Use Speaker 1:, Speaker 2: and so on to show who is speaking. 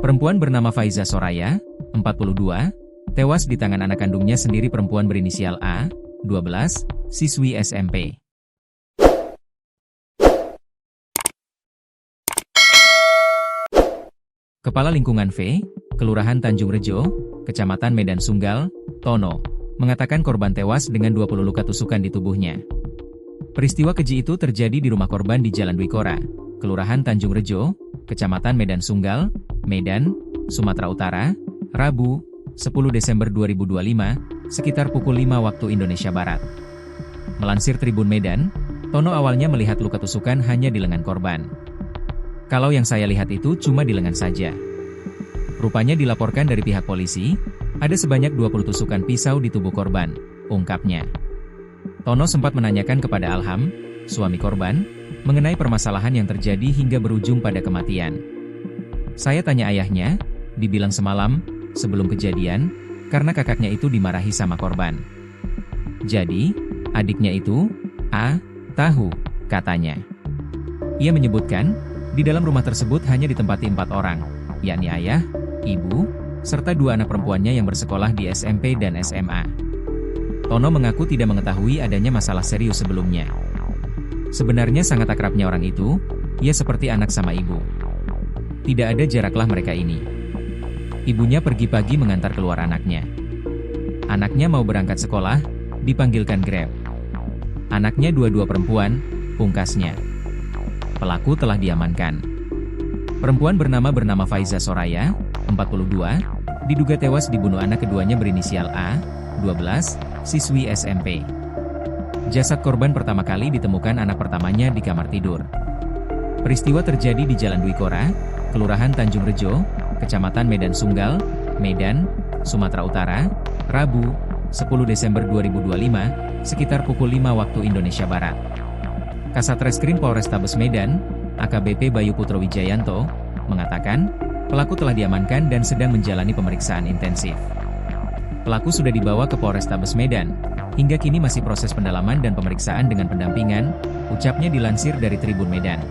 Speaker 1: Perempuan bernama Faiza Soraya, 42, tewas di tangan anak kandungnya sendiri perempuan berinisial A, 12, siswi SMP. Kepala Lingkungan V, Kelurahan Tanjung Rejo, Kecamatan Medan Sunggal, Tono, mengatakan korban tewas dengan 20 luka tusukan di tubuhnya. Peristiwa keji itu terjadi di rumah korban di Jalan Dwi Kora, Kelurahan Tanjung Rejo, Kecamatan Medan Sunggal, Medan, Sumatera Utara, Rabu, 10 Desember 2025, sekitar pukul 5 waktu Indonesia Barat. Melansir Tribun Medan, Tono awalnya melihat luka tusukan hanya di lengan korban. Kalau yang saya lihat itu cuma di lengan saja. Rupanya dilaporkan dari pihak polisi, ada sebanyak 20 tusukan pisau di tubuh korban, ungkapnya. Tono sempat menanyakan kepada Alham, suami korban, mengenai permasalahan yang terjadi hingga berujung pada kematian. Saya tanya ayahnya, dibilang semalam, sebelum kejadian, karena kakaknya itu dimarahi sama korban. Jadi, adiknya itu, A, tahu, katanya. Ia menyebutkan, di dalam rumah tersebut hanya ditempati 4 orang, yakni ayah, ibu, serta 2 anak perempuannya yang bersekolah di SMP dan SMA. Tono mengaku tidak mengetahui adanya masalah serius sebelumnya. Sebenarnya sangat akrabnya orang itu, ia seperti anak sama ibu. Tidak ada jaraklah mereka ini. Ibunya pergi pagi mengantar keluar anaknya. Anaknya mau berangkat sekolah, dipanggilkan Grab. Anaknya dua-dua perempuan, pungkasnya. Pelaku telah diamankan. Perempuan bernama Faiza Soraya, 42, diduga tewas dibunuh anak keduanya berinisial A, 12, siswi SMP. Jasad korban pertama kali ditemukan anak pertamanya di kamar tidur. Peristiwa terjadi di Jalan Dwi Kora, Kelurahan Tanjung Rejo, Kecamatan Medan Sunggal, Medan, Sumatera Utara, Rabu, 10 Desember 2025, sekitar pukul 5 waktu Indonesia Barat. Kasat Reskrim Polrestabes Medan, AKBP Bayu Putro Wijayanto, mengatakan, pelaku telah diamankan dan sedang menjalani pemeriksaan intensif. Pelaku sudah dibawa ke Polrestabes Medan, hingga kini masih proses pendalaman dan pemeriksaan dengan pendampingan, ucapnya dilansir dari Tribun Medan.